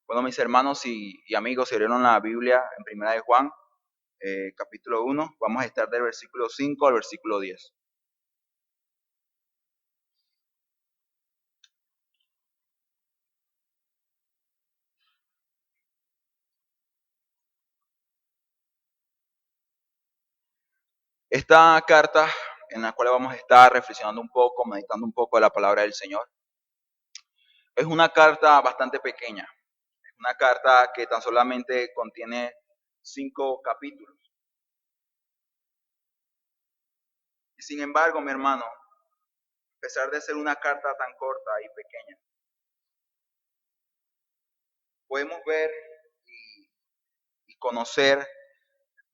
Bueno, mis hermanos y amigos, si abrieron la Biblia en Primera de Juan, capítulo 1, vamos a estar del versículo 5 al versículo 10. Esta carta en la cual vamos a estar reflexionando un poco, meditando un poco de la palabra del Señor, es una carta bastante pequeña, una carta que tan solamente contiene 5 capítulos. Y sin embargo, mi hermano, a pesar de ser una carta tan corta y pequeña, podemos ver y conocer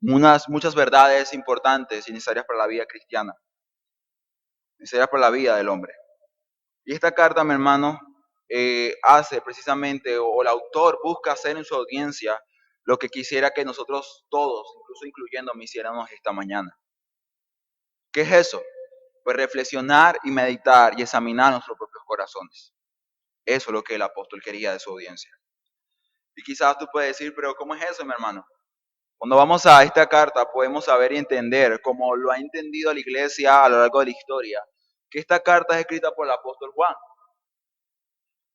muchas verdades importantes y necesarias para la vida cristiana, necesarias para la vida del hombre. Y esta carta, mi hermano, hace precisamente, o el autor busca hacer en su audiencia lo que quisiera que nosotros todos, incluso incluyéndome, hiciéramos esta mañana. ¿Qué es eso? Pues reflexionar y meditar y examinar nuestros propios corazones. Eso es lo que el apóstol quería de su audiencia. Y quizás tú puedes decir, pero ¿cómo es eso, mi hermano? Cuando vamos a esta carta podemos saber y entender, como lo ha entendido la iglesia a lo largo de la historia, que esta carta es escrita por el apóstol Juan.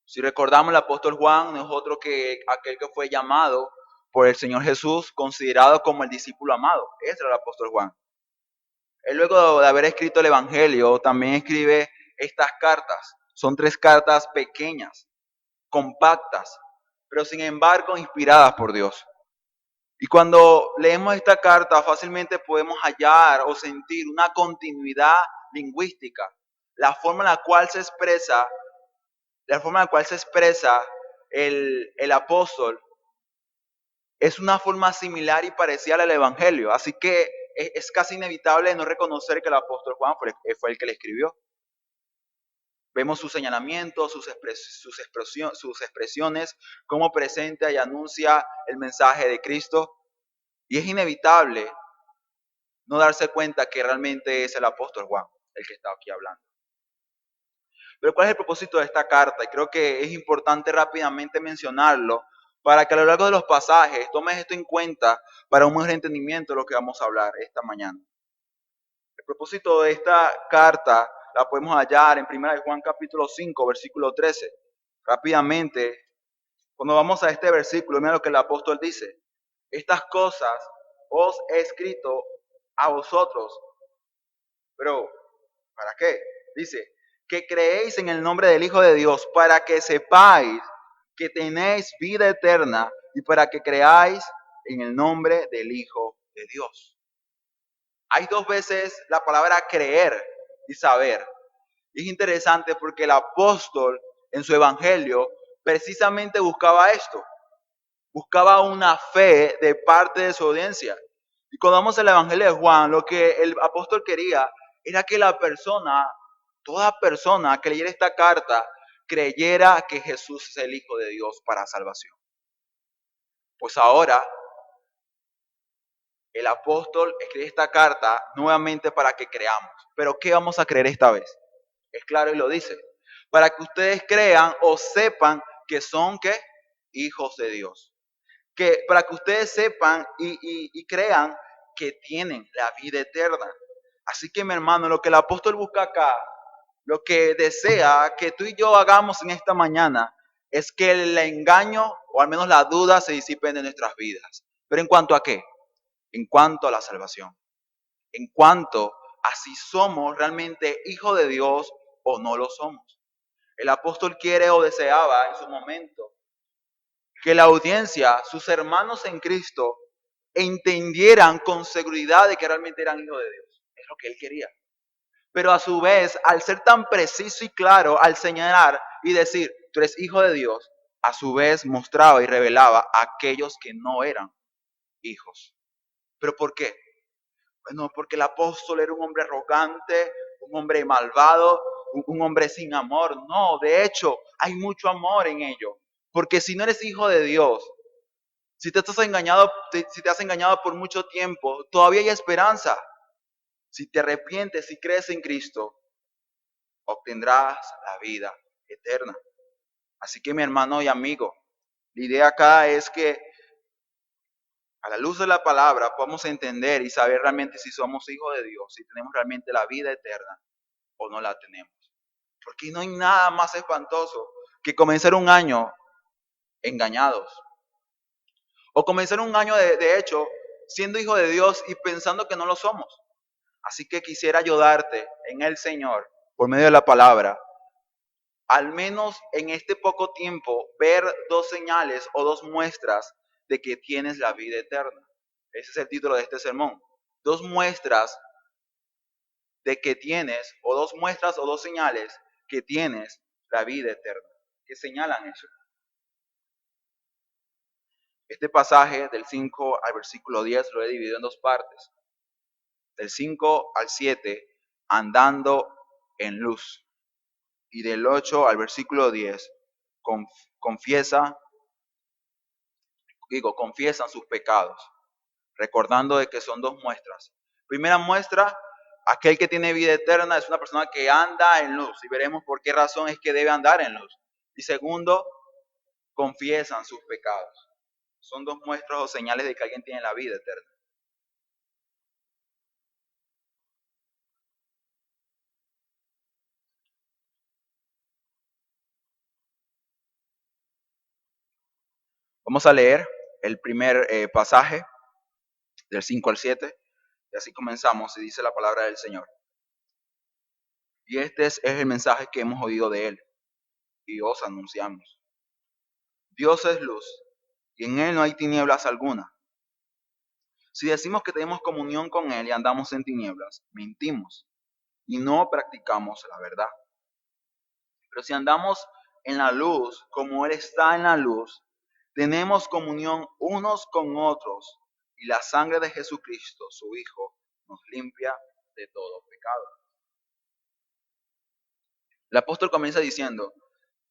Si recordamos, el apóstol Juan no es otro que aquel que fue llamado por el Señor Jesús, considerado como el discípulo amado. Ese era el apóstol Juan. Él, luego de haber escrito el Evangelio, también escribe estas cartas. Son 3 cartas pequeñas, compactas, pero sin embargo inspiradas por Dios. Y cuando leemos esta carta, fácilmente podemos hallar o sentir una continuidad lingüística, la forma en la cual se expresa, el apóstol es una forma similar y parecida al Evangelio. Así que es casi inevitable no reconocer que el apóstol Juan fue el que le escribió. Vemos sus señalamientos, sus expresiones, cómo presenta y anuncia el mensaje de Cristo. Y es inevitable no darse cuenta que realmente es el apóstol Juan el que está aquí hablando. Pero ¿cuál es el propósito de esta carta? Y creo que es importante rápidamente mencionarlo para que a lo largo de los pasajes tomes esto en cuenta para un mejor entendimiento de lo que vamos a hablar esta mañana. El propósito de esta carta la podemos hallar en 1 Juan capítulo 5, versículo 13. Rápidamente, cuando vamos a este versículo, mira lo que el apóstol dice. Estas cosas os he escrito a vosotros. Pero, ¿para qué? Dice, que creéis en el nombre del Hijo de Dios, para que sepáis que tenéis vida eterna y para que creáis en el nombre del Hijo de Dios. Hay 2 veces la palabra creer y saber. Y es interesante porque el apóstol en su evangelio precisamente buscaba esto. Buscaba una fe de parte de su audiencia. Y cuando vamos al evangelio de Juan, lo que el apóstol quería era que toda persona que leyera esta carta, creyera que Jesús es el Hijo de Dios para salvación. Pues ahora el apóstol escribe esta carta nuevamente para que creamos. Pero ¿qué vamos a creer esta vez? Es claro y lo dice. Para que ustedes crean o sepan que son ¿qué? Hijos de Dios. Que para que ustedes sepan y crean que tienen la vida eterna. Así que mi hermano, lo que el apóstol busca acá, lo que desea que tú y yo hagamos en esta mañana, es que el engaño o al menos la duda se disipen de nuestras vidas. ¿Pero en cuanto a qué? En cuanto a la salvación. En cuanto a si somos realmente hijos de Dios o no lo somos. El apóstol quiere o deseaba en su momento que la audiencia, sus hermanos en Cristo, entendieran con seguridad de que realmente eran hijos de Dios. Es lo que él quería. Pero a su vez, al ser tan preciso y claro, al señalar y decir, tú eres hijo de Dios, a su vez mostraba y revelaba a aquellos que no eran hijos. ¿Pero por qué? Bueno, porque el apóstol era un hombre arrogante, un hombre malvado, un hombre sin amor. No, de hecho, hay mucho amor en ello. Porque si no eres hijo de Dios, si te has engañado por mucho tiempo, todavía hay esperanza. Si te arrepientes y crees en Cristo, obtendrás la vida eterna. Así que mi hermano y amigo, La idea acá es que a la luz de la palabra podamos entender y saber realmente si somos hijos de Dios, si tenemos realmente la vida eterna o no la tenemos. Porque no hay nada más espantoso que comenzar un año engañados. O comenzar un año de hecho siendo hijo de Dios y pensando que no lo somos. Así que quisiera ayudarte en el Señor por medio de la palabra. Al menos en este poco tiempo ver dos señales o dos muestras de que tienes la vida eterna. Ese es el título de este sermón. Dos muestras de que tienes, o dos muestras o dos señales que tienes la vida eterna. ¿Qué señalan eso? Este pasaje del 5 al versículo 10 lo he dividido en dos partes. Del 5 al 7, andando en luz. Y del 8 al versículo 10, confiesan sus pecados, recordando de que son dos muestras. Primera muestra, aquel que tiene vida eterna es una persona que anda en luz, y veremos por qué razón es que debe andar en luz. Y segundo, confiesan sus pecados. Son dos muestras o señales de que alguien tiene la vida eterna. Vamos a leer el primer pasaje del 5 al 7, y así comenzamos, y dice la palabra del Señor. Y este es el mensaje que hemos oído de Él, y os anunciamos. Dios es luz, y en Él no hay tinieblas alguna. Si decimos que tenemos comunión con Él y andamos en tinieblas, mentimos, y no practicamos la verdad. Pero si andamos en la luz, como Él está en la luz, tenemos comunión unos con otros, y la sangre de Jesucristo, su Hijo, nos limpia de todo pecado. El apóstol comienza diciendo,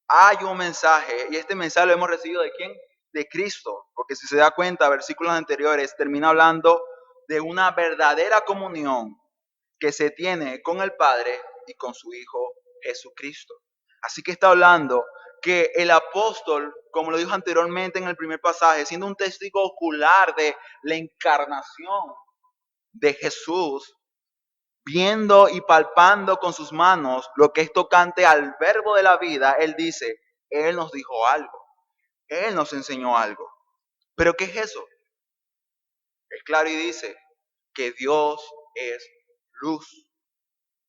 hay un mensaje, y este mensaje lo hemos recibido ¿de quién? De Cristo, porque si se da cuenta, versículos anteriores termina hablando de una verdadera comunión que se tiene con el Padre y con su Hijo Jesucristo. Así que está hablando que el apóstol, como lo dijo anteriormente en el primer pasaje, siendo un testigo ocular de la encarnación de Jesús, viendo y palpando con sus manos lo que es tocante al verbo de la vida, él dice, Él nos dijo algo, Él nos enseñó algo. ¿Pero qué es eso? Es claro y dice que Dios es luz.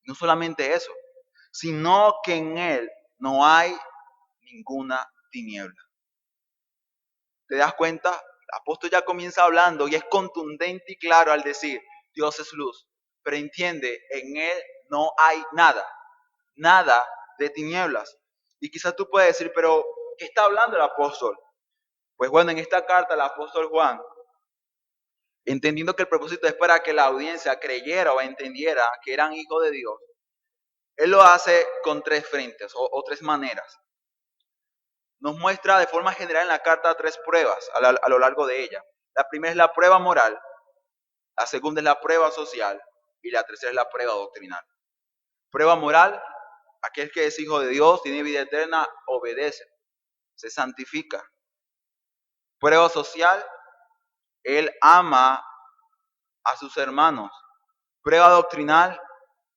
No solamente eso, sino que en Él no hay ninguna tiniebla. ¿Te das cuenta? El apóstol ya comienza hablando y es contundente y claro al decir, Dios es luz. Pero entiende, en Él no hay nada de tinieblas. Y quizás tú puedes decir, pero ¿qué está hablando el apóstol? Pues bueno, en esta carta el apóstol Juan, entendiendo que el propósito es para que la audiencia creyera o entendiera que eran hijos de Dios, él lo hace con tres frentes o tres maneras. Nos muestra de forma general en la carta tres pruebas a lo largo de ella. La primera es la prueba moral, la segunda es la prueba social y la tercera es la prueba doctrinal. Prueba moral, aquel que es hijo de Dios, tiene vida eterna, obedece, se santifica. Prueba social, él ama a sus hermanos. Prueba doctrinal,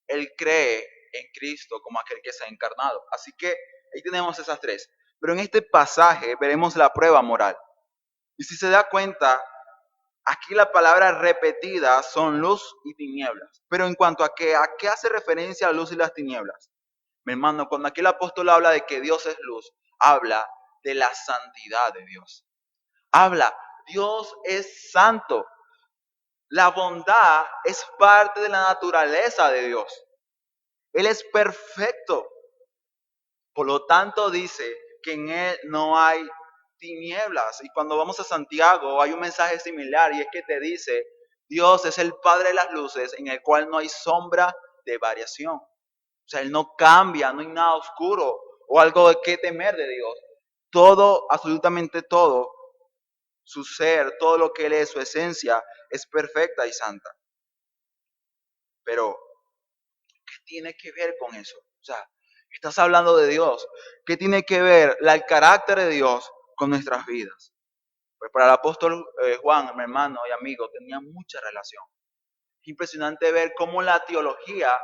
él cree en Cristo como aquel que se ha encarnado. Así que ahí tenemos esas tres. Pero en este pasaje veremos la prueba moral. Y si se da cuenta, aquí la palabra repetida son luz y tinieblas. Pero en cuanto a qué hace referencia la luz y las tinieblas? Mi hermano, cuando aquí el apóstol habla de que Dios es luz, habla de la santidad de Dios. Habla, Dios es santo. La bondad es parte de la naturaleza de Dios. Él es perfecto. Por lo tanto dice que en Él no hay tinieblas. Y cuando vamos a Santiago hay un mensaje similar y es que te dice, Dios es el Padre de las luces en el cual no hay sombra de variación. O sea, Él no cambia, no hay nada oscuro o algo de qué temer de Dios. Todo, absolutamente todo, su ser, todo lo que Él es, su esencia, es perfecta y santa. Pero, ¿qué tiene que ver con eso? O sea, estás hablando de Dios. ¿Qué tiene que ver el carácter de Dios con nuestras vidas. Pues para el apóstol Juan, mi hermano y amigo, tenía mucha relación. Es impresionante ver cómo la teología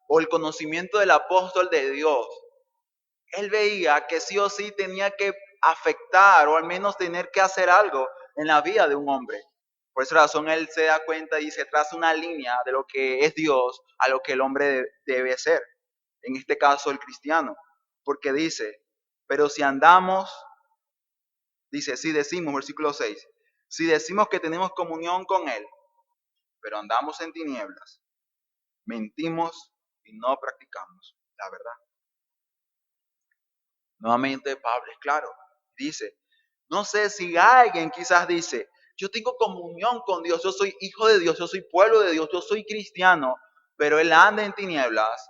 o el conocimiento del apóstol de Dios, él veía que sí o sí tenía que afectar o al menos tener que hacer algo en la vida de un hombre. Por esa razón él se da cuenta y se traza una línea de lo que es Dios a lo que el hombre debe ser. En este caso el cristiano. Porque dice, pero si andamos, dice, si decimos, versículo 6, si decimos que tenemos comunión con Él, pero andamos en tinieblas, mentimos y no practicamos la verdad. Nuevamente Pablo es claro, dice, no sé si alguien quizás dice, yo tengo comunión con Dios, yo soy hijo de Dios, yo soy pueblo de Dios, yo soy cristiano, pero él anda en tinieblas,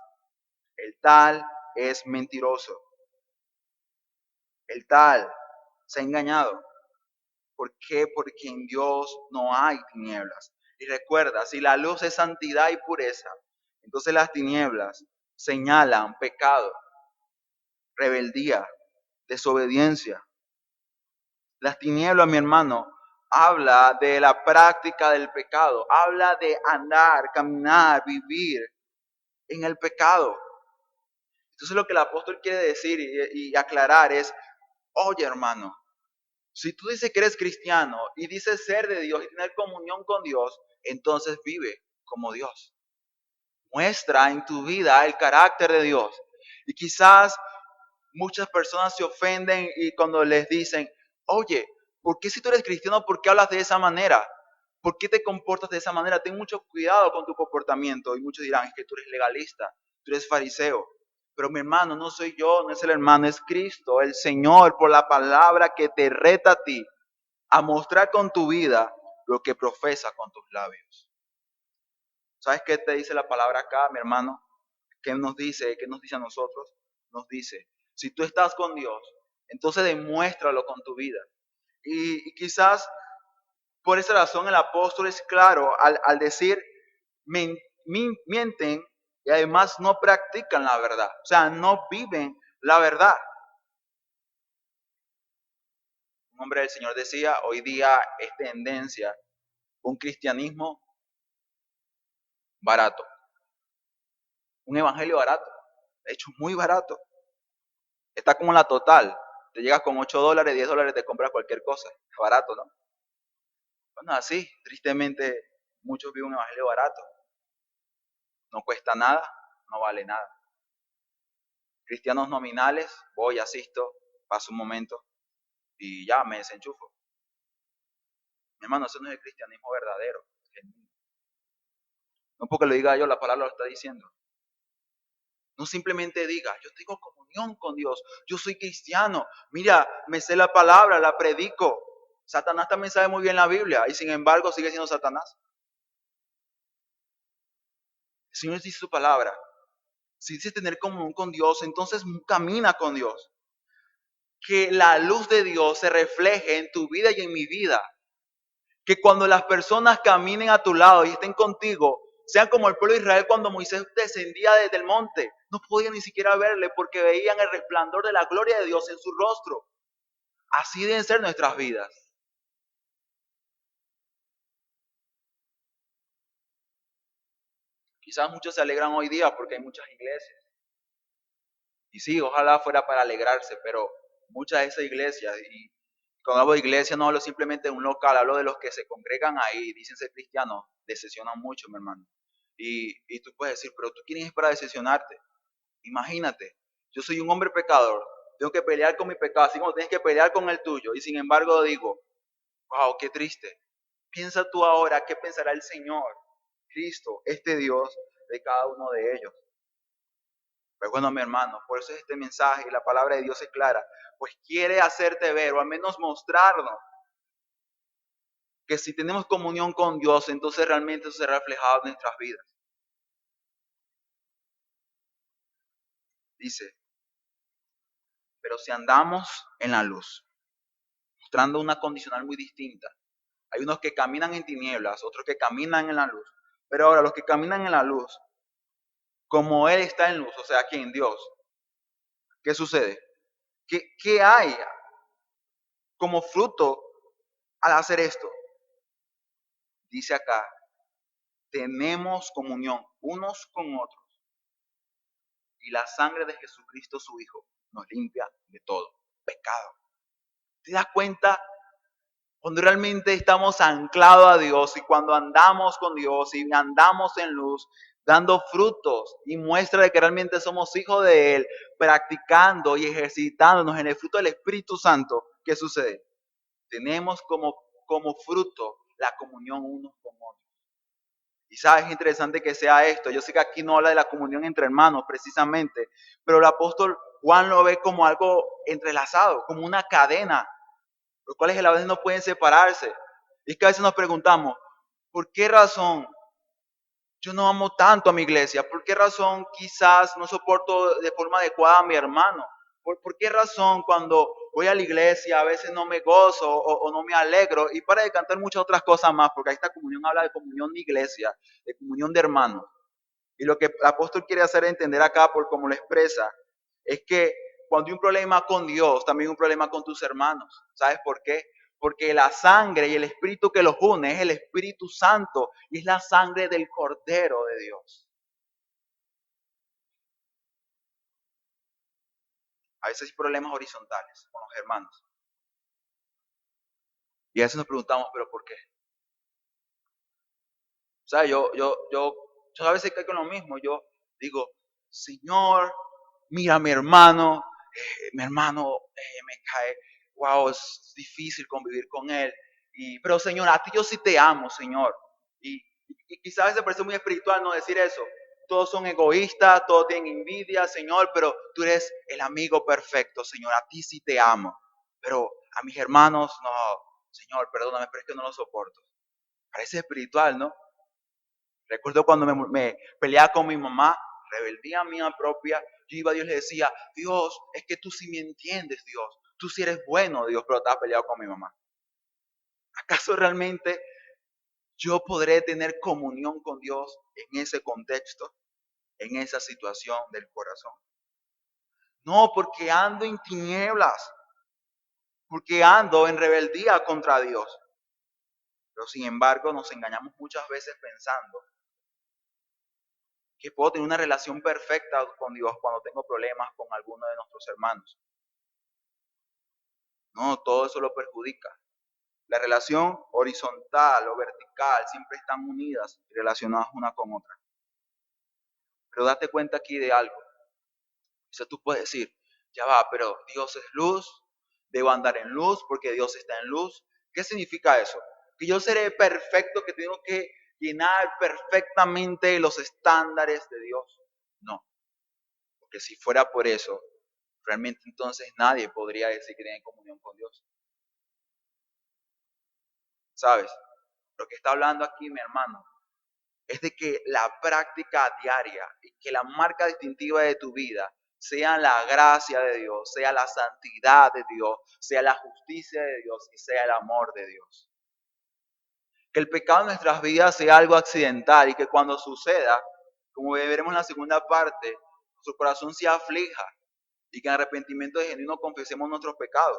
el tal es mentiroso, el tal se ha engañado. ¿Por qué? Porque en Dios no hay tinieblas. Y recuerda, si la luz es santidad y pureza, entonces las tinieblas señalan pecado, rebeldía, desobediencia. Las tinieblas, mi hermano, habla de la práctica del pecado, habla de andar, caminar, vivir en el pecado. Entonces lo que el apóstol quiere decir y aclarar es, oye hermano, si tú dices que eres cristiano y dices ser de Dios y tener comunión con Dios, entonces vive como Dios. Muestra en tu vida el carácter de Dios. Y quizás muchas personas se ofenden y cuando les dicen, oye, ¿por qué si tú eres cristiano, por qué hablas de esa manera? ¿Por qué te comportas de esa manera? Ten mucho cuidado con tu comportamiento. Y muchos dirán, es que tú eres legalista, tú eres fariseo. Pero mi hermano, no soy yo, no es el hermano, es Cristo, el Señor, por la palabra que te reta a ti a mostrar con tu vida lo que profesa con tus labios. ¿Sabes qué te dice la palabra acá, mi hermano? ¿Qué nos dice? ¿Qué nos dice a nosotros? Nos dice, si tú estás con Dios, entonces demuéstralo con tu vida. Y quizás por esa razón el apóstol es claro al decir, mienten y además no practican la verdad. O sea, no viven la verdad. Un hombre del Señor decía, hoy día es tendencia un cristianismo barato. Un evangelio barato, de hecho muy barato. Está como la total. Te llegas con $8, $10, te compras cualquier cosa. Es barato, ¿no? Bueno, así, tristemente, muchos viven un evangelio barato. No cuesta nada, no vale nada. Cristianos nominales, voy, asisto, paso un momento y ya me desenchufo. Mi hermano, eso no es el cristianismo verdadero. No porque lo diga yo, la palabra lo está diciendo. No simplemente diga, yo tengo comunión con Dios, yo soy cristiano, mira, me sé la palabra, la predico. Satanás también sabe muy bien la Biblia y sin embargo sigue siendo Satanás. El Señor dice su palabra. Si dice tener comunión con Dios, entonces camina con Dios. Que la luz de Dios se refleje en tu vida y en mi vida. Que cuando las personas caminen a tu lado y estén contigo, sean como el pueblo de Israel cuando Moisés descendía desde el monte. No podían ni siquiera verle porque veían el resplandor de la gloria de Dios en su rostro. Así deben ser nuestras vidas. Quizás muchos se alegran hoy día porque hay muchas iglesias. Y sí, ojalá fuera para alegrarse, pero muchas de esas iglesias, y cuando hablo de iglesia no hablo simplemente de un local, hablo de los que se congregan ahí, dicen ser cristianos, decepcionan mucho, mi hermano. Y tú puedes decir, pero tú quién es para decepcionarte. Imagínate, yo soy un hombre pecador, tengo que pelear con mi pecado, así como tienes que pelear con el tuyo, y sin embargo digo, wow, qué triste. Piensa tú ahora, ¿qué pensará el Señor, Cristo, este Dios, de cada uno de ellos? Pues bueno, mi hermano, por eso es este mensaje y la palabra de Dios es clara, pues quiere hacerte ver o al menos mostrarnos que si tenemos comunión con Dios, entonces realmente eso será reflejado en nuestras vidas. Dice, pero si andamos en la luz, mostrando una condicional muy distinta. Hay unos que caminan en tinieblas, otros que caminan en la luz. Pero ahora los que caminan en la luz, como Él está en luz, o sea, aquí en Dios, ¿qué sucede? ¿Qué hay? como fruto al hacer esto, dice acá, tenemos comunión unos con otros y la sangre de Jesucristo su Hijo nos limpia de todo pecado. ¿Te das cuenta? Cuando realmente estamos anclados a Dios y cuando andamos con Dios y andamos en luz, dando frutos y muestra de que realmente somos hijos de Él, practicando y ejercitándonos en el fruto del Espíritu Santo, ¿qué sucede? Tenemos como fruto la comunión unos con otros. Y sabes, es interesante que sea esto. Yo sé que aquí no habla de la comunión entre hermanos precisamente, pero el apóstol Juan lo ve como algo entrelazado, como una cadena, los cuales a veces no pueden separarse. Y es que a veces nos preguntamos, ¿por qué razón yo no amo tanto a mi iglesia? ¿Por qué razón quizás no soporto de forma adecuada a mi hermano? ¿Por qué razón cuando voy a la iglesia a veces no me gozo o no me alegro? Y para de cantar muchas otras cosas más, porque esta comunión habla de comunión de iglesia, de comunión de hermanos. Y lo que el apóstol quiere hacer entender acá, por cómo lo expresa, es que cuando hay un problema con Dios, también hay un problema con tus hermanos. ¿Sabes por qué? Porque la sangre y el espíritu que los une es el Espíritu Santo y es la sangre del Cordero de Dios. A veces hay problemas horizontales con los hermanos. Y a veces nos preguntamos, ¿pero por qué? O sea, yo a veces caigo en lo mismo. Yo digo, Señor, mira a mi hermano me cae, wow, es difícil convivir con él. Pero Señor, a ti yo sí te amo, Señor. Y quizás a veces parece muy espiritual no decir eso. Todos son egoístas, todos tienen envidia, Señor, pero tú eres el amigo perfecto, Señor. A ti sí te amo. Pero a mis hermanos, no, Señor, perdóname, pero es que no los soporto. Parece espiritual, ¿no? Recuerdo cuando me peleaba con mi mamá, rebeldía mía propia, yo iba a Dios y le decía, Dios, es que tú sí me entiendes, Dios. Tú sí eres bueno, Dios, pero estaba peleado con mi mamá. ¿Acaso realmente yo podré tener comunión con Dios en ese contexto, en esa situación del corazón? No, porque ando en tinieblas, porque ando en rebeldía contra Dios. Pero sin embargo nos engañamos muchas veces pensando que puedo tener una relación perfecta con Dios cuando tengo problemas con alguno de nuestros hermanos. No, todo eso lo perjudica. La relación horizontal o vertical siempre están unidas y relacionadas una con otra. Pero date cuenta aquí de algo. O sea, tú puedes decir, ya va, pero Dios es luz, debo andar en luz porque Dios está en luz. ¿Qué significa eso? Que yo seré perfecto, que tengo que llenar perfectamente los estándares de Dios. No, porque si fuera por eso, realmente entonces nadie podría decir que tiene comunión con Dios. ¿Sabes? Lo que está hablando aquí mi hermano es de que la práctica diaria y que la marca distintiva de tu vida sea la gracia de Dios, sea la santidad de Dios, sea la justicia de Dios y sea el amor de Dios. Que el pecado en nuestras vidas sea algo accidental y que cuando suceda, como veremos en la segunda parte, nuestro corazón se aflija y que en arrepentimiento de genuino confesemos nuestros pecados.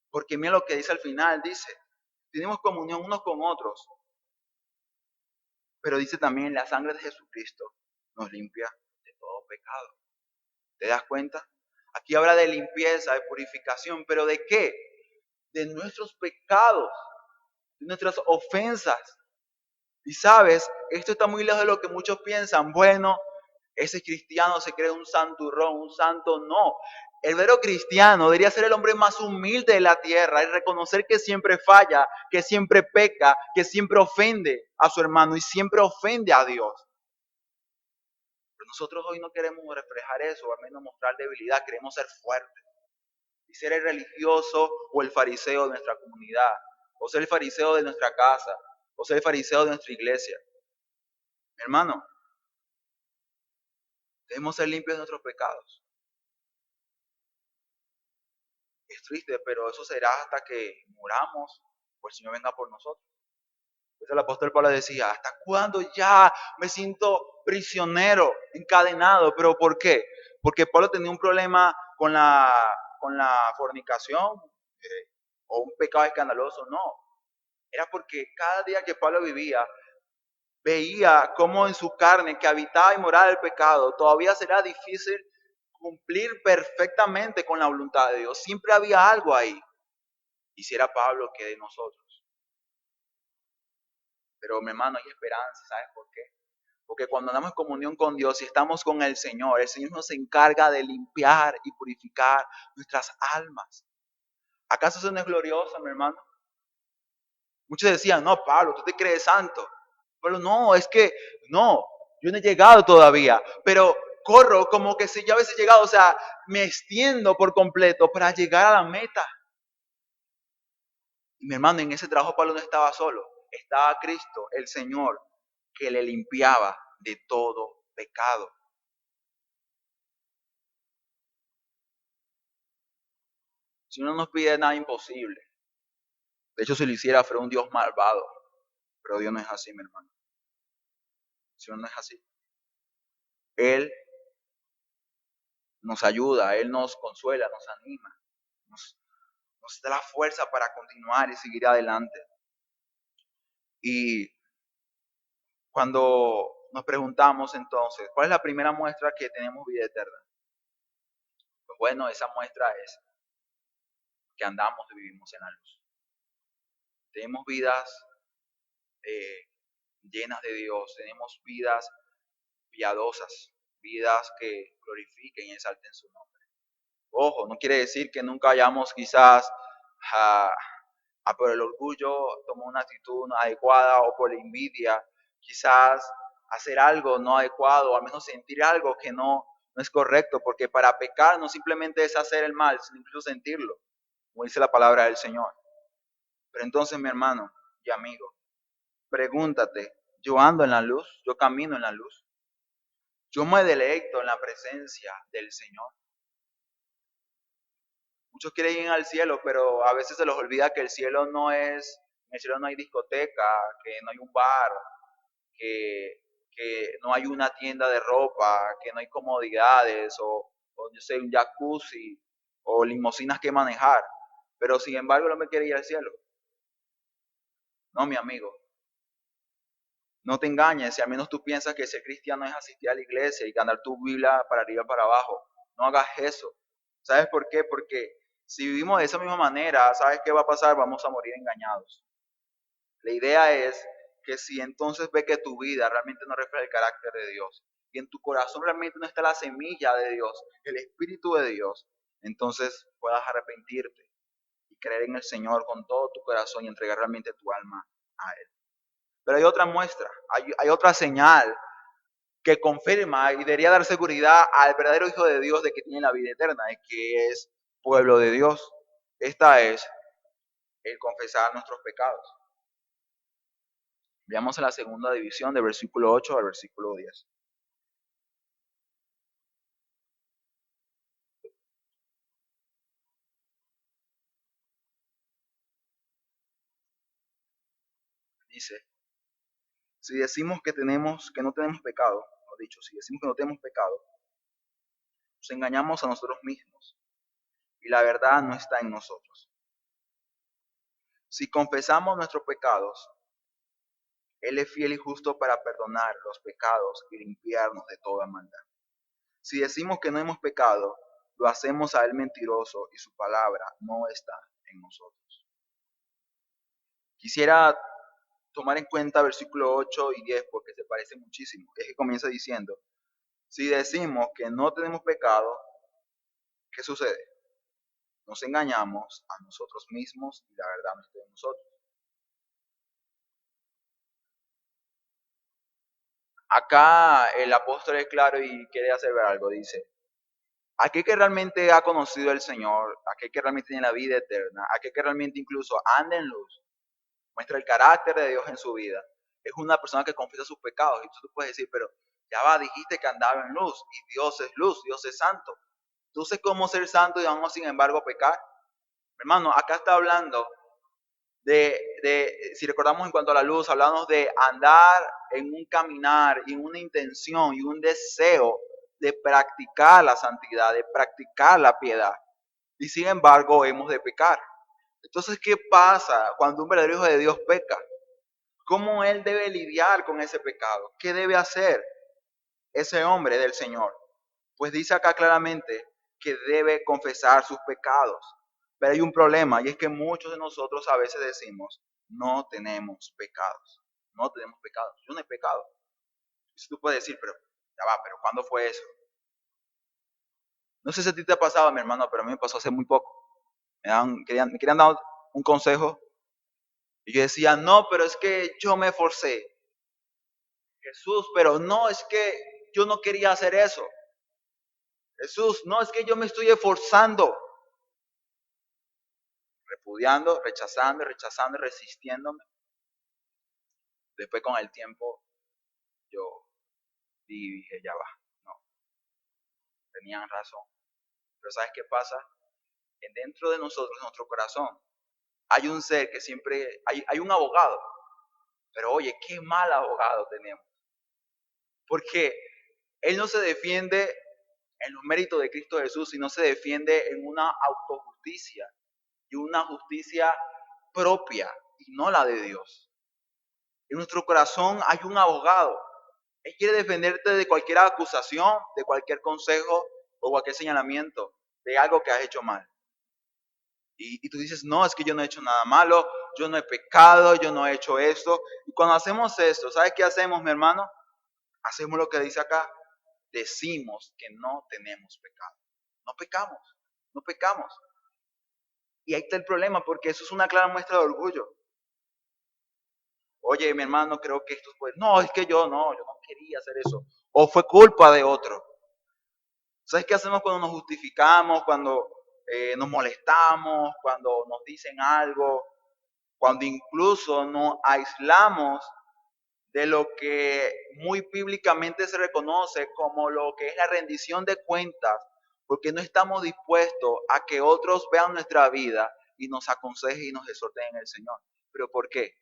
Porque mira lo que dice al final, dice, tenemos comunión unos con otros, pero dice también la sangre de Jesucristo nos limpia de todo pecado. ¿Te das cuenta? Aquí habla de limpieza, de purificación, pero ¿de qué? De nuestros pecados, de nuestras ofensas. Y sabes, esto está muy lejos de lo que muchos piensan. Bueno, ese cristiano se cree un santurrón, un santo. No. El verdadero cristiano debería ser el hombre más humilde de la tierra y reconocer que siempre falla, que siempre peca, que siempre ofende a su hermano y siempre ofende a Dios. Pero nosotros hoy no queremos reflejar eso, o al menos mostrar debilidad, queremos ser fuertes. Y ser el religioso o el fariseo de nuestra comunidad, o ser el fariseo de nuestra casa, o ser el fariseo de nuestra iglesia. Hermano, debemos ser limpios de nuestros pecados. Es triste, pero eso será hasta que muramos o el Señor venga por nosotros. Entonces el apóstol Pablo decía, ¿hasta cuándo ya me siento prisionero, encadenado? ¿Pero por qué? Porque Pablo tenía un problema con con la fornicación o un pecado escandaloso, no. Era porque cada día que Pablo vivía, veía cómo en su carne que habitaba y moraba el pecado, todavía será difícil cumplir perfectamente con la voluntad de Dios. Siempre había algo ahí. Quisiera Pablo que de nosotros. Pero mi hermano, hay esperanza, ¿sabes por qué? Porque cuando andamos en comunión con Dios y estamos con el Señor nos encarga de limpiar y purificar nuestras almas. ¿Acaso eso no es glorioso, mi hermano? Muchos decían, no, Pablo, tú te crees santo. Pero no, es que no, yo no he llegado todavía, pero corro como que si ya hubiese llegado, o sea, me extiendo por completo para llegar a la meta. Y mi hermano, en ese trabajo Pablo no estaba solo, estaba Cristo, el Señor, que le limpiaba de todo pecado. Si no nos pide nada imposible. De hecho, si lo hiciera, fuera un Dios malvado. Pero Dios no es así, mi hermano. Dios no es así. Él nos ayuda, Él nos consuela, nos anima, nos da la fuerza para continuar y seguir adelante. Y cuando nos preguntamos entonces, ¿cuál es la primera muestra que tenemos vida eterna? Pues bueno, esa muestra es que andamos y vivimos en la luz. Tenemos vidas llenas de Dios, tenemos vidas piadosas, vidas que glorifiquen y exalten su nombre. Ojo, no quiere decir que nunca hayamos quizás por el orgullo tomar una actitud no adecuada o por la envidia quizás hacer algo no adecuado o al menos sentir algo que no es correcto, porque para pecar no simplemente es hacer el mal, sino incluso sentirlo, como dice la palabra del Señor. Pero entonces, mi hermano y amigo, pregúntate, ¿yo ando en la luz? ¿Yo camino en la luz? ¿Yo me deleito en la presencia del Señor? Muchos quieren ir al cielo, pero a veces se les olvida que el cielo no es, en el cielo no hay discoteca, que no hay un bar, que, que no hay una tienda de ropa, que no hay comodidades, o yo sé, un jacuzzi, o limosinas que manejar. Pero sin embargo no me quiere ir al cielo. No, mi amigo. No te engañes, si al menos tú piensas que ser cristiano es asistir a la iglesia y ganar tu Biblia para arriba y para abajo. No hagas eso. ¿Sabes por qué? Porque si vivimos de esa misma manera, ¿sabes qué va a pasar? Vamos a morir engañados. La idea es que si entonces ve que tu vida realmente no refleja el carácter de Dios y en tu corazón realmente no está la semilla de Dios, el Espíritu de Dios, entonces puedas arrepentirte y creer en el Señor con todo tu corazón y entregar realmente tu alma a Él. Pero hay otra muestra, hay otra señal que confirma y debería dar seguridad al verdadero Hijo de Dios de que tiene la vida eterna y que es pueblo de Dios. Esta es el confesar nuestros pecados. Veamos a la segunda división, del versículo 8 al versículo 10. Dice, si decimos que no tenemos pecado, o dicho, si decimos que no tenemos pecado, nos engañamos a nosotros mismos y la verdad no está en nosotros. Si confesamos nuestros pecados, Él es fiel y justo para perdonar los pecados y limpiarnos de toda maldad. Si decimos que no hemos pecado, lo hacemos a Él mentiroso y su palabra no está en nosotros. Quisiera tomar en cuenta versículo 8 y 10 porque se parece muchísimo. Es que comienza diciendo, si decimos que no tenemos pecado, ¿qué sucede? Nos engañamos a nosotros mismos y la verdad no está en nosotros. Acá el apóstol es claro y quiere hacer ver algo. Dice, aquel que realmente ha conocido al Señor, aquel que realmente tiene la vida eterna, aquel que realmente incluso anda en luz, muestra el carácter de Dios en su vida, es una persona que confiesa sus pecados. Y tú puedes decir, pero ya va, dijiste que andaba en luz y Dios es luz, Dios es santo. ¿Tú sabes cómo ser santo y aún sin embargo pecar? Hermano, acá está hablando si recordamos en cuanto a la luz, hablamos de andar en un caminar y una intención y un deseo de practicar la santidad, de practicar la piedad. y sin embargo hemos de pecar. Entonces, ¿qué pasa cuando un verdadero hijo de Dios peca? ¿Cómo él debe lidiar con ese pecado? ¿Qué debe hacer ese hombre del Señor? Pues dice acá claramente que debe confesar sus pecados. Pero hay un problema, y es que muchos de nosotros a veces decimos, no tenemos pecados. No tenemos pecados. Yo no he pecado. Y tú puedes decir, pero ya va, pero ¿cuándo fue eso? No sé si a ti te ha pasado, mi hermano, pero a mí me pasó hace muy poco. Me querían dar un consejo. Y yo decía, no, pero es que yo me esforcé. Jesús, pero no, es que yo no quería hacer eso. Jesús, no, es que yo me estoy esforzando. Repudiando, rechazando, resistiéndome. Después con el tiempo yo dije, ya va, no, tenían razón. Pero ¿sabes qué pasa? Dentro de nosotros, en nuestro corazón, hay un ser que siempre, hay un abogado. Pero oye, qué mal abogado tenemos. Porque él no se defiende en los méritos de Cristo Jesús, sino se defiende en una autojusticia y una justicia propia y no la de Dios. En nuestro corazón hay un abogado. Él quiere defenderte de cualquier acusación, de cualquier consejo o cualquier señalamiento de algo que has hecho mal. Y tú dices, no, es que yo no he hecho nada malo, yo no he pecado, yo no he hecho esto. Y cuando hacemos esto, ¿sabes qué hacemos, mi hermano? Hacemos lo que dice acá. Decimos que no tenemos pecado. No pecamos, no pecamos. Y ahí está el problema, porque eso es una clara muestra de orgullo. Oye, mi hermano, creo que esto fue... No, es que yo no quería hacer eso. O fue culpa de otro. ¿Sabes qué hacemos cuando nos justificamos, cuando nos molestamos, cuando nos dicen algo, cuando incluso nos aislamos de lo que muy bíblicamente se reconoce como lo que es la rendición de cuentas, porque no estamos dispuestos a que otros vean nuestra vida y nos aconsejen y nos exhorten en el Señor? ¿Pero por qué?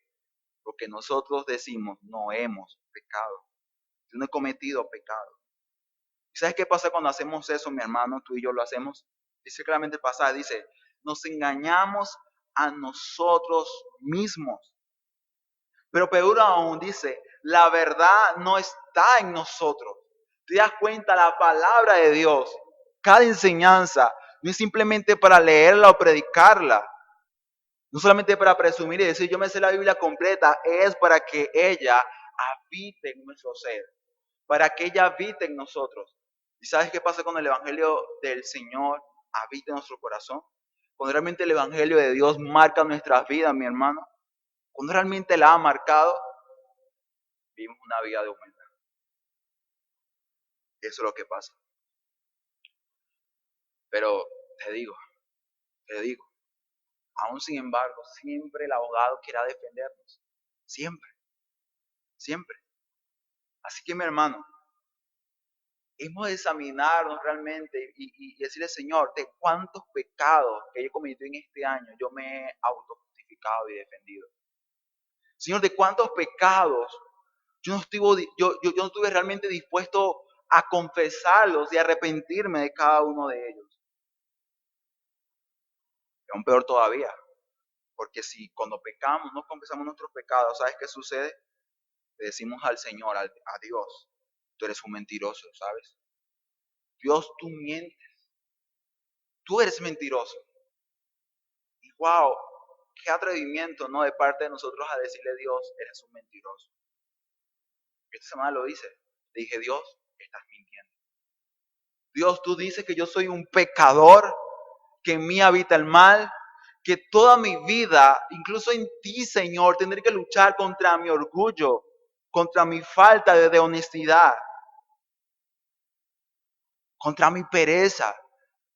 Porque nosotros decimos, no hemos pecado, yo no he cometido pecado. ¿Y sabes qué pasa cuando hacemos eso, mi hermano? Tú y yo lo hacemos. Dice claramente el pasaje, dice, nos engañamos a nosotros mismos. Pero peor aún, dice, la verdad no está en nosotros. ¿Te das cuenta? La palabra de Dios, cada enseñanza, no es simplemente para leerla o predicarla. No solamente para presumir y decir, yo me sé la Biblia completa, es para que ella habite en nuestro ser, para que ella habite en nosotros. ¿Y sabes qué pasa cuando el Evangelio del Señor habita en nuestro corazón? Cuando realmente el Evangelio de Dios marca nuestras vidas, mi hermano. Cuando realmente la ha marcado, vivimos una vida de humildad. Eso es lo que pasa. Pero te digo, aún sin embargo, siempre el abogado quiera defendernos. Siempre, siempre. Así que mi hermano, hemos de examinarnos realmente y decirle, Señor, de cuántos pecados que yo he cometido en este año yo me he autojustificado y defendido. Señor, de cuántos pecados yo no estuve realmente dispuesto a confesarlos y arrepentirme de cada uno de ellos. Y aún peor todavía, porque si cuando pecamos no confesamos nuestros pecados, ¿sabes qué sucede? Le decimos al Señor, a Dios, tú eres un mentiroso, ¿sabes? Dios, tú mientes, tú eres mentiroso. Y wow, qué atrevimiento, ¿no? De parte de nosotros a decirle, Dios, eres un mentiroso. Esta semana lo dice. Le dije, Dios, estás mintiendo. Dios, tú dices que yo soy un pecador, que en mí habita el mal, que toda mi vida, incluso en ti, Señor, tendré que luchar contra mi orgullo, contra mi falta de honestidad, contra mi pereza.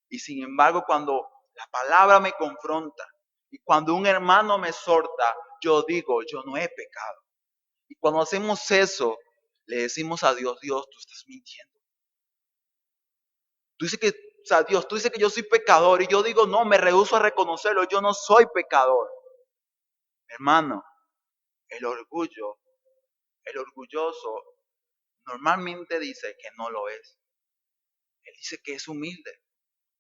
Y sin embargo, cuando la palabra me confronta y cuando un hermano me exhorta, yo digo, yo no he pecado. Y cuando hacemos eso, le decimos a Dios, Dios, tú estás mintiendo. Tú dices que, o sea, Dios, tú dices que yo soy pecador y yo digo, no, me rehúso a reconocerlo, yo no soy pecador. Hermano, el orgullo, el orgulloso normalmente dice que no lo es. Él dice que es humilde.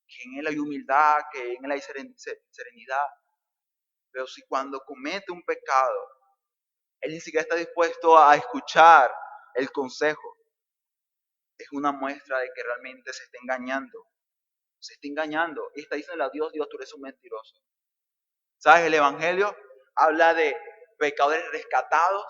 que en Él hay humildad, que en Él hay serenidad. Pero si cuando comete un pecado, Él ni siquiera está dispuesto a escuchar el consejo, es una muestra de que realmente se está engañando. Se está engañando y está diciendo a Dios, Dios, tú eres un mentiroso. ¿Sabes? El Evangelio habla de pecadores rescatados,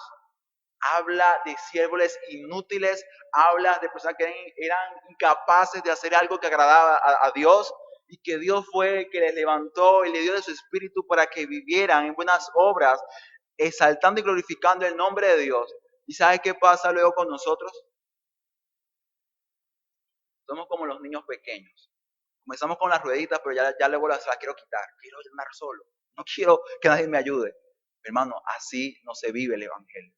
habla de siervos inútiles, habla de personas que eran incapaces de hacer algo que agradaba a Dios y que Dios fue el que les levantó y le dio de su espíritu para que vivieran en buenas obras, exaltando y glorificando el nombre de Dios. ¿Y sabes qué pasa luego con nosotros? Somos como los niños pequeños. Comenzamos con las rueditas, pero ya luego las quiero quitar. Quiero andar solo. No quiero que nadie me ayude. Hermano, así no se vive el Evangelio.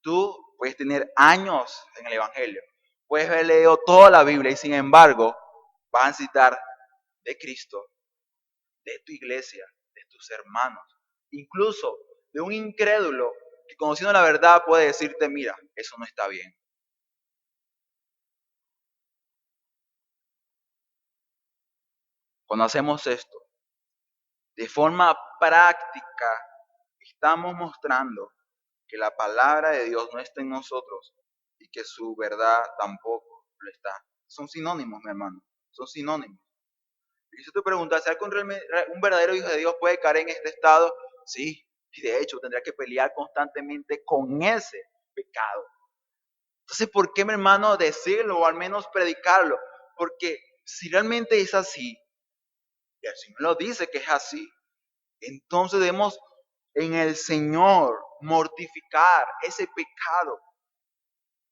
Tú puedes tener años en el Evangelio. Puedes haber leído toda la Biblia y sin embargo vas a necesitar de Cristo, de tu iglesia, de tus hermanos. Incluso de un incrédulo que conociendo la verdad puede decirte, mira, eso no está bien. Cuando hacemos esto, de forma práctica, estamos mostrando que la palabra de Dios no está en nosotros y que su verdad tampoco lo está. Son sinónimos, mi hermano, son sinónimos. Y si tú preguntas, ¿será que un verdadero hijo de Dios puede caer en este estado? Sí, y de hecho tendrá que pelear constantemente con ese pecado. Entonces, ¿por qué, mi hermano, decirlo o al menos predicarlo? Porque si realmente es así, y el Señor lo dice que es así, entonces debemos en el Señor mortificar ese pecado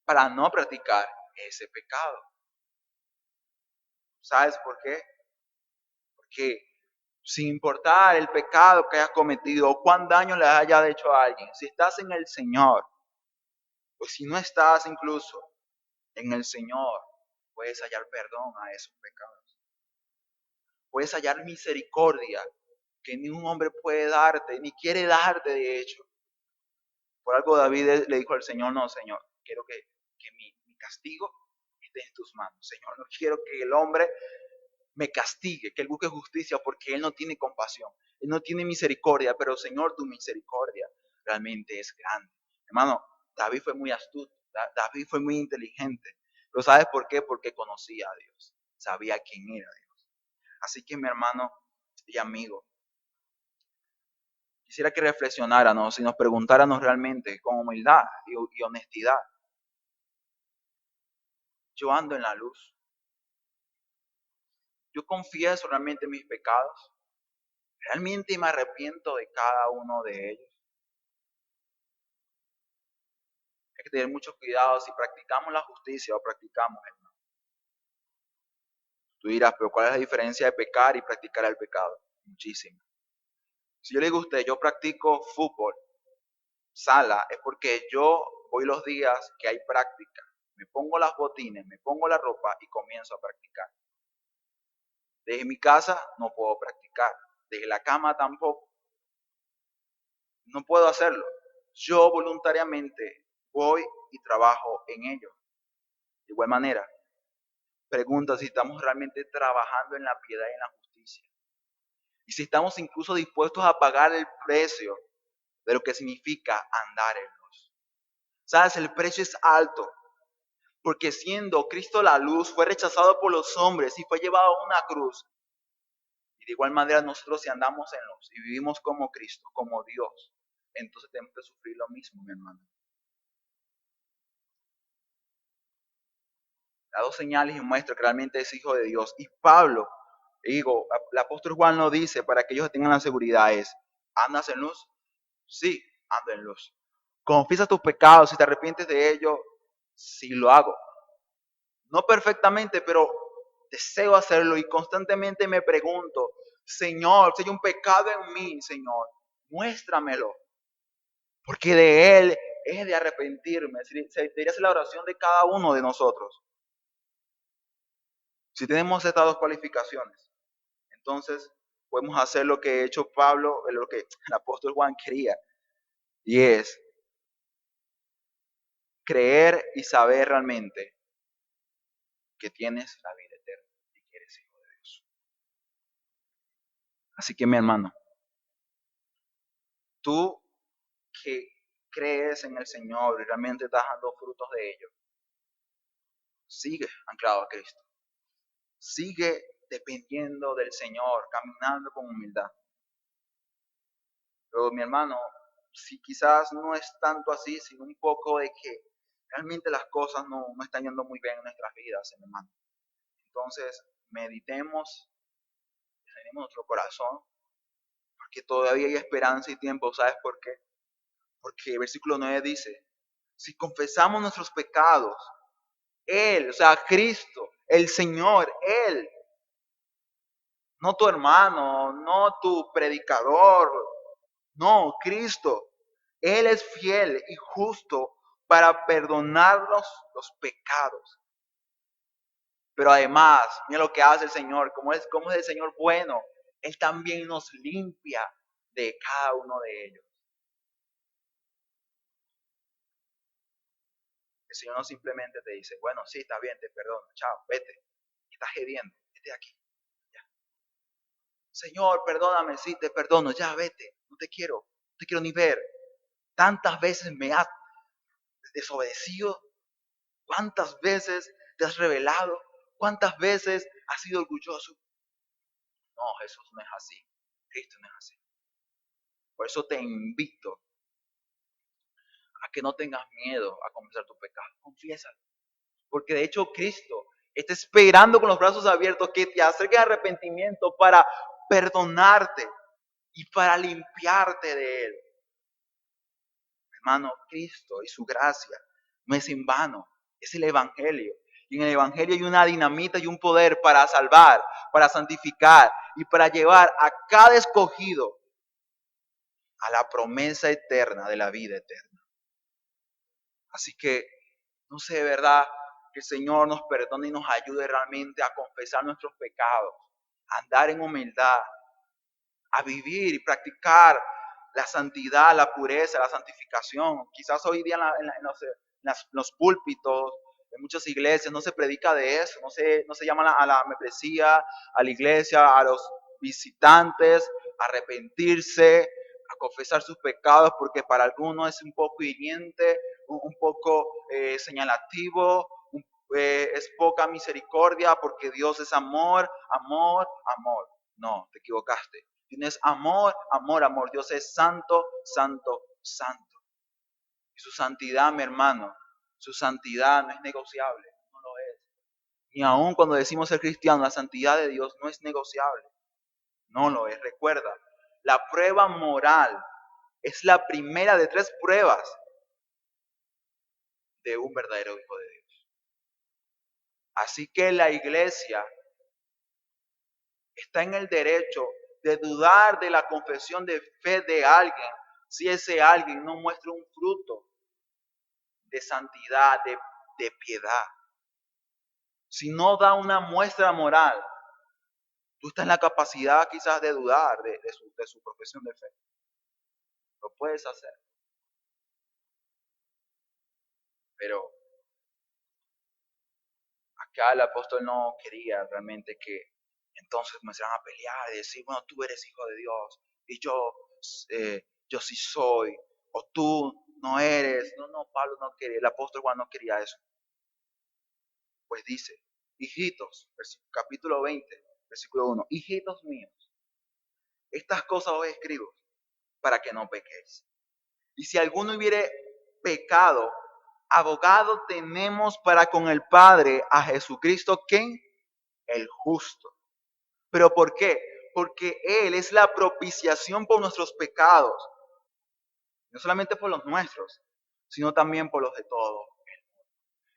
para no practicar ese pecado. ¿Sabes por qué? Porque sin importar el pecado que hayas cometido o cuán daño le hayas hecho a alguien, si estás en el Señor, o si no estás incluso en el Señor, puedes hallar perdón a esos pecados. Puedes hallar misericordia que ningún hombre puede darte, ni quiere darte de hecho. Por algo David le dijo al Señor, no, Señor, quiero que mi castigo esté en tus manos. Señor, no quiero que el hombre me castigue, que él busque justicia porque él no tiene compasión, él no tiene misericordia, pero Señor, tu misericordia realmente es grande. Hermano, David fue muy astuto, David fue muy inteligente, pero ¿sabes por qué? Porque conocía a Dios, sabía quién era Dios. Así que mi hermano y amigo, quisiera que reflexionáramos y nos preguntáramos realmente con humildad y honestidad. Yo ando en la luz. Yo confieso realmente mis pecados. Realmente me arrepiento de cada uno de ellos. Hay que tener mucho cuidado si practicamos la justicia o practicamos el mal. Tú dirás, pero ¿cuál es la diferencia de pecar y practicar el pecado? Muchísimo. Si yo le digo a usted, yo practico fútbol, sala, es porque yo voy los días que hay práctica. Me pongo las botines, me pongo la ropa y comienzo a practicar. Desde mi casa no puedo practicar. Desde la cama tampoco. No puedo hacerlo. Yo voluntariamente voy y trabajo en ello. De igual manera, pregunta si estamos realmente trabajando en la piedad y en la justicia. Y si estamos incluso dispuestos a pagar el precio de lo que significa andar en luz. ¿Sabes? El precio es alto. Porque siendo Cristo la luz, fue rechazado por los hombres y fue llevado a una cruz. Y de igual manera nosotros si andamos en luz y vivimos como Cristo, como Dios, entonces tenemos que sufrir lo mismo, mi hermano. Da dos señales y muestra que realmente es hijo de Dios. Y Pablo, digo, el apóstol Juan lo dice para que ellos tengan la seguridad es, ¿andas en luz? Sí, ando en luz. Confiesa tus pecados, si te arrepientes de ellos, sí lo hago. No perfectamente, pero deseo hacerlo y constantemente me pregunto, Señor, si hay un pecado en mí, Señor, muéstramelo. Porque de Él es de arrepentirme. Debería ser la oración de cada uno de nosotros. Si tenemos estas dos cualificaciones, entonces podemos hacer lo que ha hecho Pablo, lo que el apóstol Juan quería, y es creer y saber realmente que tienes la vida eterna y que Así que mi hermano, tú que crees en el Señor y realmente estás dando frutos de ello, sigue anclado a Cristo. Sigue dependiendo del Señor, caminando con humildad. Pero mi hermano, si quizás no es tanto así, sino un poco de que realmente las cosas no están yendo muy bien en nuestras vidas, mi hermano. Entonces, meditemos, tenemos nuestro corazón, porque todavía hay esperanza y tiempo. ¿Sabes por qué? Porque el versículo 9 dice, si confesamos nuestros pecados, Él, o sea, Cristo, el Señor, Él, no tu hermano, no tu predicador, no, Cristo, Él es fiel y justo para perdonarnos los pecados. Pero además, mira lo que hace el Señor, cómo es el Señor bueno. Él también nos limpia de cada uno de ellos. El Señor no simplemente te dice, bueno, sí, está bien, te perdono, chao, vete. Estás gediendo, vete de aquí. Ya. Señor, perdóname, sí, te perdono, ya, vete. No te quiero ni ver. Tantas veces me has desobedecido, cuántas veces te has rebelado, cuántas veces has sido orgulloso. No, Jesús no es así, Cristo no es así. Por eso te invito a que no tengas miedo a confesar tu pecado. Confiésalo. Porque de hecho Cristo está esperando con los brazos abiertos que te acerques a arrepentimiento para perdonarte y para limpiarte de él. Hermano, Cristo y su gracia no es en vano, es el Evangelio. Y en el Evangelio hay una dinamita y un poder para salvar, para santificar y para llevar a cada escogido a la promesa eterna de la vida eterna. Así que, no sé, de verdad, que el Señor nos perdone y nos ayude realmente a confesar nuestros pecados, a andar en humildad, a vivir y practicar la santidad, la pureza, la santificación. Quizás hoy día en los púlpitos, en muchas iglesias, no se predica de eso, no se llama a la membresía, a la iglesia, a los visitantes, a arrepentirse, a confesar sus pecados, porque para algunos es un poco hiriente, un poco señalativo, es poca misericordia, porque Dios es amor, amor, amor. No, te equivocaste. Tienes amor, amor, amor. Dios es santo, santo, santo. Y su santidad, mi hermano, su santidad no es negociable, no lo es. Ni aun cuando decimos ser cristianos, la santidad de Dios no es negociable, no lo es. Recuerda, la prueba moral es la primera de 3 pruebas de un verdadero hijo de Dios. Así que la iglesia está en el derecho de dudar de la confesión de fe de alguien si ese alguien no muestra un fruto de santidad, de piedad. Si no da una muestra moral, tú estás en la capacidad quizás de dudar de su profesión de fe. Lo puedes hacer. Pero acá el apóstol no quería realmente que entonces comenzaran a pelear y decir, bueno, tú eres hijo de Dios y yo sí soy, o tú no eres. No, Pablo no quería, el apóstol Juan no quería eso. Pues dice, hijitos, capítulo 20, versículo 1, hijitos míos, estas cosas os escribo para que no pequéis. Y si alguno hubiere pecado, abogado tenemos para con el Padre a Jesucristo, ¿quién? El justo. ¿Pero por qué? Porque Él es la propiciación por nuestros pecados. No solamente por los nuestros, sino también por los de todos.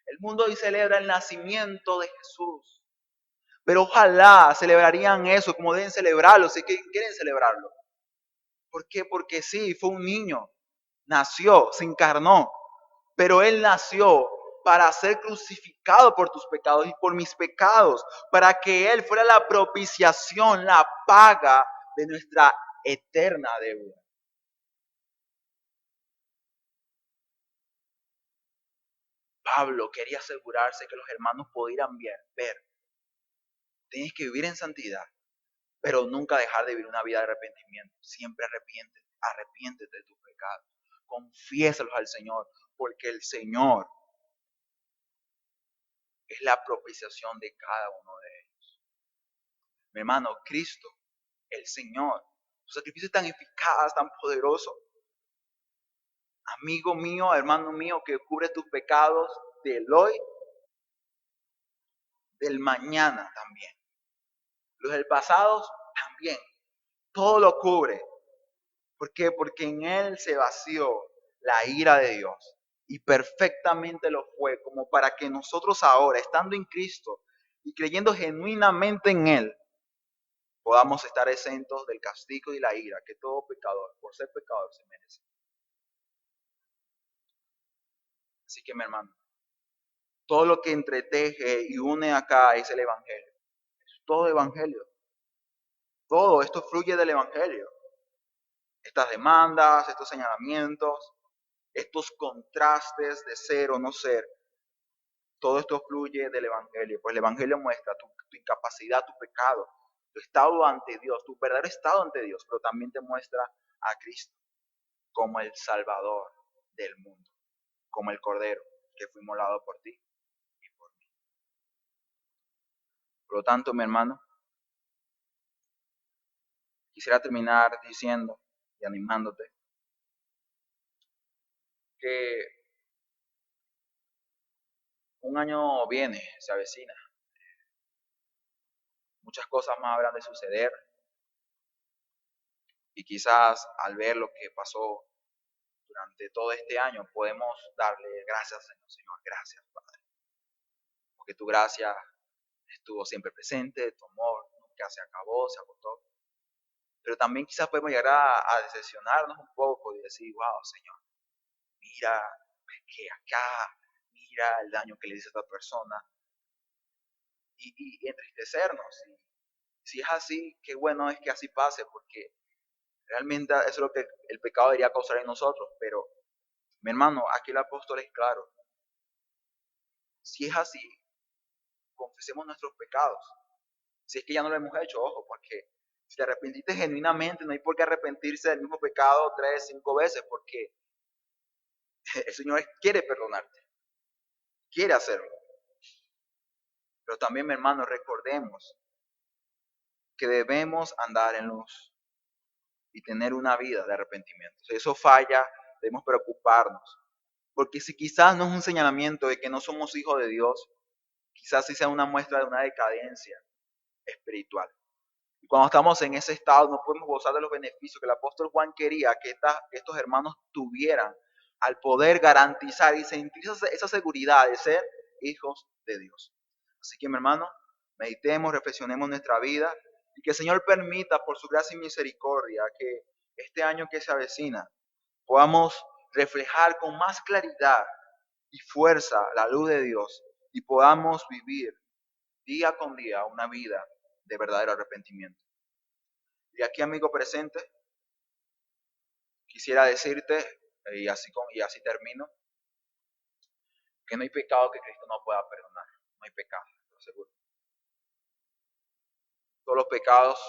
El mundo hoy celebra el nacimiento de Jesús. Pero ojalá celebrarían eso como deben celebrarlo, si quieren celebrarlo. ¿Por qué? Porque sí, fue un niño, nació, se encarnó, pero Él nació para ser crucificado por tus pecados y por mis pecados, para que Él fuera la propiciación, la paga de nuestra eterna deuda. Pablo quería asegurarse que los hermanos pudieran ver, tienes que vivir en santidad, pero nunca dejar de vivir una vida de arrepentimiento. Siempre arrepiéntete de tus pecados. Confiésalos al Señor, porque el Señor es la propiciación de cada uno de ellos. Mi hermano, Cristo, el Señor, su sacrificio es tan eficaz, tan poderoso. Amigo mío, hermano mío, que cubre tus pecados del hoy, del mañana también. Los del pasado también. Todo lo cubre. ¿Por qué? Porque en Él se vació la ira de Dios. Y perfectamente lo fue, como para que nosotros ahora, estando en Cristo y creyendo genuinamente en Él, podamos estar exentos del castigo y la ira que todo pecador, por ser pecador, se merece. Así que, mi hermano, todo lo que entreteje y une acá es el Evangelio. Es todo Evangelio. Todo esto fluye del Evangelio. Estas demandas, estos señalamientos, estos contrastes de ser o no ser, todo esto fluye del Evangelio. Pues el Evangelio muestra tu incapacidad, tu pecado, tu estado ante Dios, tu verdadero estado ante Dios, pero también te muestra a Cristo como el Salvador del mundo, como el Cordero que fue inmolado por ti y por mí. Por lo tanto, mi hermano, quisiera terminar diciendo y animándote que un año viene, se avecina. Muchas cosas más habrán de suceder y quizás al ver lo que pasó durante todo este año podemos darle gracias, Señor, gracias, Padre, porque tu gracia estuvo siempre presente, tu amor nunca se acabó, se agotó. Pero también quizás podemos llegar a decepcionarnos un poco y decir, wow, Señor, mira, que acá, mira el daño que le hice a esta persona, y entristecernos. Y si es así, qué bueno es que así pase, porque realmente eso es lo que el pecado debería causar en nosotros. Pero, mi hermano, aquí el apóstol es claro. Si es así, confesemos nuestros pecados. Si es que ya no lo hemos hecho, ojo, porque si te arrepentiste genuinamente, no hay por qué arrepentirse del mismo pecado 3, 5 veces, porque el Señor quiere perdonarte, quiere hacerlo. Pero también, mi hermano, recordemos que debemos andar en luz y tener una vida de arrepentimiento. Si eso falla, debemos preocuparnos. Porque si quizás no es un señalamiento de que no somos hijos de Dios, quizás sí sea una muestra de una decadencia espiritual. Y cuando estamos en ese estado, no podemos gozar de los beneficios que el apóstol Juan quería que estos hermanos tuvieran al poder garantizar y sentir esa seguridad de ser hijos de Dios. Así que, mi hermano, meditemos, reflexionemos nuestra vida y que el Señor permita, por su gracia y misericordia, que este año que se avecina podamos reflejar con más claridad y fuerza la luz de Dios y podamos vivir día con día una vida de verdadero arrepentimiento. Y aquí, amigo presente, quisiera decirte, y así termino, que no hay pecado que Cristo no pueda perdonar. No hay pecado, lo aseguro. Todos los pecados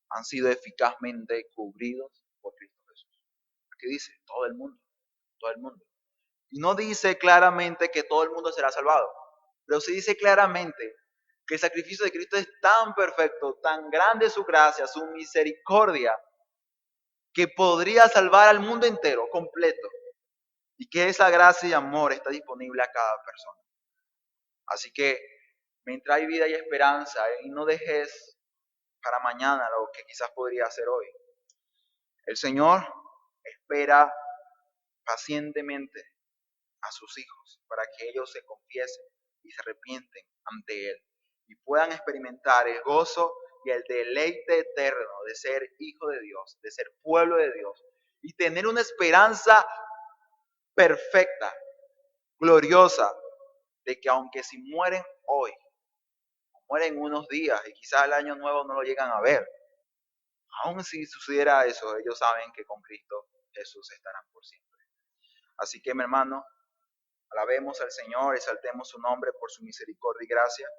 han sido eficazmente cubridos por Cristo Jesús. Aquí dice, todo el mundo, todo el mundo. Y no dice claramente que todo el mundo será salvado, pero sí dice claramente que el sacrificio de Cristo es tan perfecto, tan grande su gracia, su misericordia, que podría salvar al mundo entero, completo. Y que esa gracia y amor está disponible a cada persona. Así que mientras hay vida y esperanza, y no dejes para mañana lo que quizás podría hacer hoy. El Señor espera pacientemente a sus hijos para que ellos se confiesen y se arrepienten ante Él y puedan experimentar el gozo y el deleite eterno de ser hijo de Dios, de ser pueblo de Dios y tener una esperanza perfecta, gloriosa, de que aunque si mueren hoy, mueren unos días y quizás el año nuevo no lo llegan a ver, aún si sucediera eso, ellos saben que con Cristo Jesús estarán por siempre. Así que, mi hermano, alabemos al Señor, exaltemos su nombre por su misericordia y gracia.